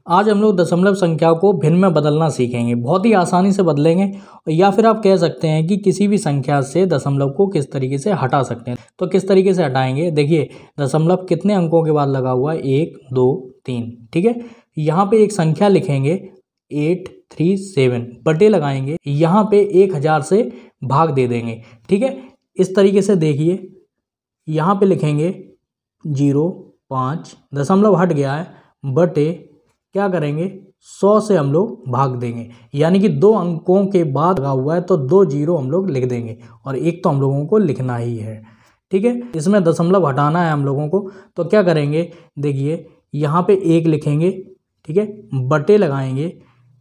आज हम लोग दशमलव संख्या को भिन्न में बदलना सीखेंगे। बहुत ही आसानी से बदलेंगे, या फिर आप कह सकते हैं कि किसी भी संख्या से दशमलव को किस तरीके से हटा सकते हैं। तो किस तरीके से हटाएंगे, देखिए दशमलव कितने अंकों के बाद लगा हुआ है, 1 2 3। ठीक है, यहाँ पे एक संख्या लिखेंगे 837, बटे लगाएंगे, यहाँ पे 1000 से भाग दे देंगे। ठीक है, इस तरीके से देखिए, यहाँ पे लिखेंगे 05, दशमलव हट गया है, बटे क्या करेंगे 100 से हम लोग भाग देंगे, यानी कि 2 अंकों के बाद लगा हुआ है तो 2 जीरो हम लोग लिख देंगे और एक तो हम लोगों को लिखना ही है। ठीक है, इसमें दशमलव हटाना है हम लोगों को, तो क्या करेंगे, देखिए यहाँ पे 1 लिखेंगे, ठीक है, बटे लगाएंगे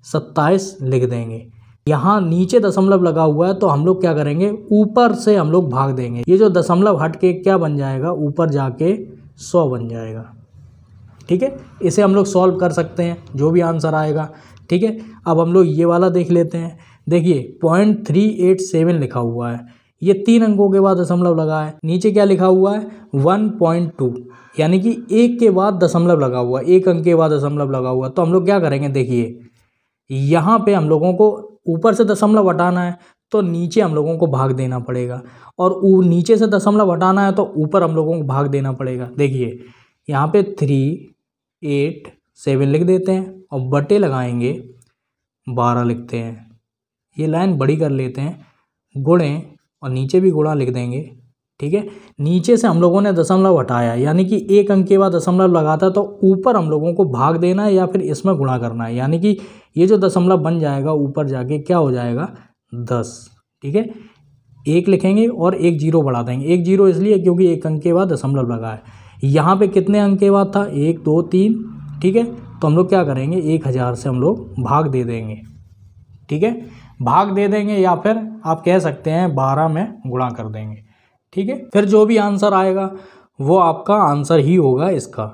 27 लिख देंगे। यहाँ नीचे दशमलव लगा हुआ है तो हम लोग क्या करेंगे, ऊपर से हम लोग भाग देंगे। ये जो दशमलव हट के क्या बन जाएगा, ऊपर जाके 100 बन जाएगा। ठीक है, इसे हम लोग सॉल्व कर सकते हैं, जो भी आंसर आएगा। ठीक है, अब हम लोग ये वाला देख लेते हैं। देखिए 0.387 लिखा हुआ है, ये 3 अंकों के बाद दशमलव लगा है। नीचे क्या लिखा हुआ है, 1.2, यानी कि 1 के बाद दशमलव लगा हुआ है, 1 अंक के बाद दशमलव लगा हुआ है। तो हम लोग क्या करेंगे, देखिए यहाँ पे हम लोगों को ऊपर से दशमलव हटाना है तो नीचे हम लोगों को भाग देना पड़ेगा, और नीचे से दशमलव हटाना है तो ऊपर हम लोगों को भाग देना पड़ेगा। देखिए यहाँ पे 387 लिख देते हैं और बटे लगाएंगे 12 लिखते हैं। ये लाइन बड़ी कर लेते हैं, गुणे और नीचे भी गुणा लिख देंगे। ठीक है, नीचे से हम लोगों ने दशमलव हटाया, यानी कि 1 अंक के बाद दशमलव लगाता है तो ऊपर हम लोगों को भाग देना है या फिर इसमें गुणा करना है, यानी कि ये जो दशमलव बन जाएगा ऊपर जाके क्या हो जाएगा, 10। ठीक है, 1 लिखेंगे और 1 जीरो बढ़ा देंगे। 1 जीरो इसलिए क्योंकि 1 अंक के बाद दशमलव लगा है। यहाँ पे कितने अंक के बाद था, 1 2 3। ठीक है, तो हम लोग क्या करेंगे, 1000 से हम लोग भाग दे देंगे। ठीक है, भाग दे देंगे या फिर आप कह सकते हैं 12 में गुणा कर देंगे। ठीक है, फिर जो भी आंसर आएगा वो आपका आंसर ही होगा इसका।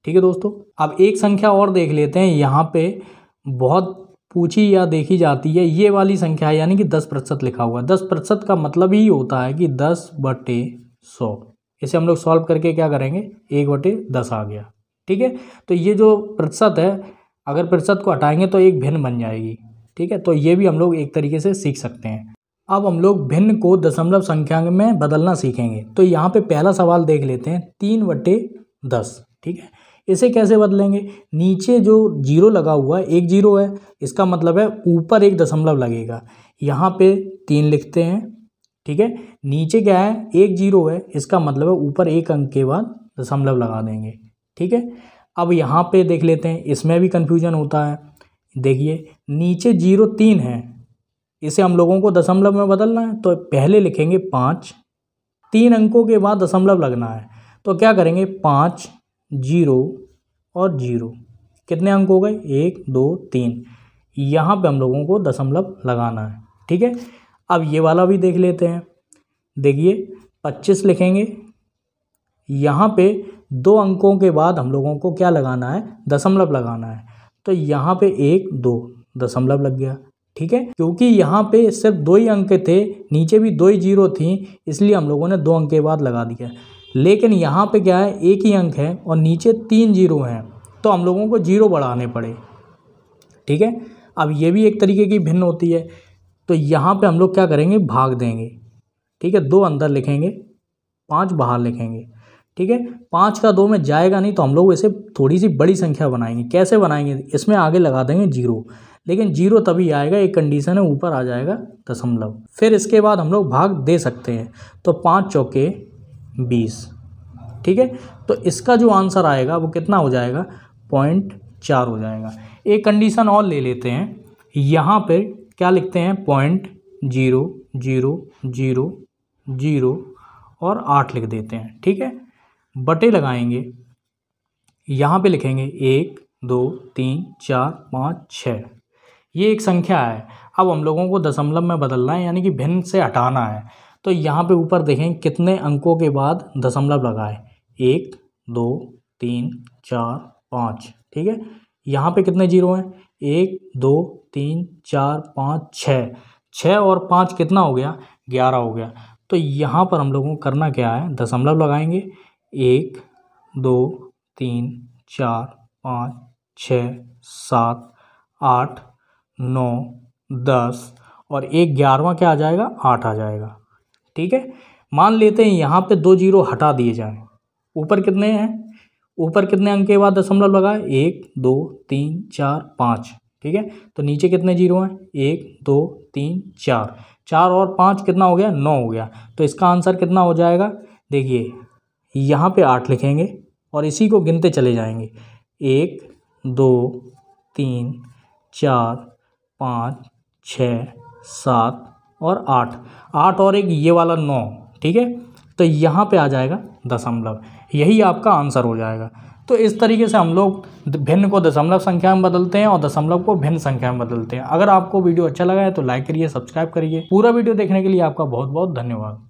ठीक है दोस्तों, अब एक संख्या और देख लेते हैं। यहाँ पे बहुत पूछी या देखी जाती है ये वाली संख्या, यानी कि 10% लिखा हुआ है। 10% का मतलब ही होता है कि 10/100। इसे हम लोग सॉल्व करके क्या करेंगे, 1/10 आ गया। ठीक है, तो ये जो प्रतिशत है, अगर प्रतिशत को हटाएंगे तो एक भिन्न बन जाएगी। ठीक है, तो ये भी हम लोग एक तरीके से सीख सकते हैं। अब हम लोग भिन्न को दशमलव संख्या में बदलना सीखेंगे। तो यहाँ पे पहला सवाल देख लेते हैं, 3/10। ठीक है, इसे कैसे बदलेंगे, नीचे जो जीरो लगा हुआ है, 1 जीरो है, इसका मतलब है ऊपर एक दशमलव लगेगा। यहाँ पे 3 लिखते हैं। ठीक है, नीचे क्या है, 1 जीरो है, इसका मतलब है ऊपर 1 अंक के बाद दशमलव लगा देंगे। ठीक है, अब यहाँ पे देख लेते हैं, इसमें भी कन्फ्यूजन होता है। देखिए नीचे 03 है, इसे हम लोगों को दशमलव में बदलना है तो पहले लिखेंगे 5, 3 अंकों के बाद दशमलव लगना है तो क्या करेंगे, 5 0 और 0, कितने अंक हो गए, 1 2 3। यहाँ पे हम लोगों को दशमलव लगाना है। ठीक है, अब ये वाला भी देख लेते हैं। देखिए 25 लिखेंगे, यहाँ पे 2 अंकों के बाद हम लोगों को क्या लगाना है, दशमलव लगाना है। तो यहाँ पे 1 2 दशमलव लग गया। ठीक है, क्योंकि यहाँ पे सिर्फ 2 ही अंक थे, नीचे भी 2 ही जीरो थी, इसलिए हम लोगों ने 2 अंक के बाद लगा दिया। लेकिन यहाँ पे क्या है, 1 ही अंक है और नीचे 3 जीरो हैं, तो हम लोगों को जीरो बढ़ाने पड़े। ठीक है, अब ये भी एक तरीके की भिन्न होती है। तो यहाँ पे हम लोग क्या करेंगे, भाग देंगे। ठीक है, 2 अंदर लिखेंगे, 5 बाहर लिखेंगे। ठीक है, 5 का 2 में जाएगा नहीं तो हम लोग इसे थोड़ी सी बड़ी संख्या बनाएंगे। कैसे बनाएंगे, इसमें आगे लगा देंगे 0, लेकिन 0 तभी आएगा, एक कंडीशन है, ऊपर आ जाएगा दशमलव। फिर इसके बाद हम लोग भाग दे सकते हैं, तो 5 चौके 20। ठीक है, तो इसका जो आंसर आएगा वो कितना हो जाएगा, 0.4 हो जाएगा। एक कंडीशन और ले लेते हैं, यहाँ पे क्या लिखते हैं, 0.0000 और 8 लिख देते हैं। ठीक है, बटे लगाएंगे, यहाँ पे लिखेंगे 1 2 3 4 5 6। ये एक संख्या है। अब हम लोगों को दशमलव में बदलना है, यानी कि भिन्न से हटाना है। तो यहाँ पे ऊपर देखें कितने अंकों के बाद दशमलव लगा है, 1 2 3 4 5। ठीक है, यहाँ पे कितने जीरो हैं, 1 2 3 4 5 6, 6 और 5 कितना हो गया, 11 हो गया। तो यहाँ पर हम लोगों को करना क्या है, दशमलव लगाएंगे, 1 2 3 4 5 6 7, 8, 9, 10 और एक 11वां क्या आ जाएगा, 8 आ जाएगा। ठीक है, मान लेते हैं यहाँ पे 2 जीरो हटा दिए जाएं। ऊपर कितने हैं, ऊपर कितने अंक के बाद दशमलव लगाए, 1 2 3 4 5। ठीक है, तो नीचे कितने जीरो हैं, 1 2 3 4, 4 और 5 कितना हो गया, 9 हो गया। तो इसका आंसर कितना हो जाएगा, देखिए यहाँ पे 8 लिखेंगे और इसी को गिनते चले जाएंगे, 1 2 3 4 5 6 7 और 8, 8 और एक ये वाला 9। ठीक है, तो यहाँ पे आ जाएगा दशमलव, यही आपका आंसर हो जाएगा। तो इस तरीके से हम लोग भिन्न को दशमलव संख्या में बदलते हैं और दशमलव को भिन्न संख्या में बदलते हैं। अगर आपको वीडियो अच्छा लगा है तो लाइक करिए, सब्सक्राइब करिए। पूरा वीडियो देखने के लिए आपका बहुत बहुत धन्यवाद।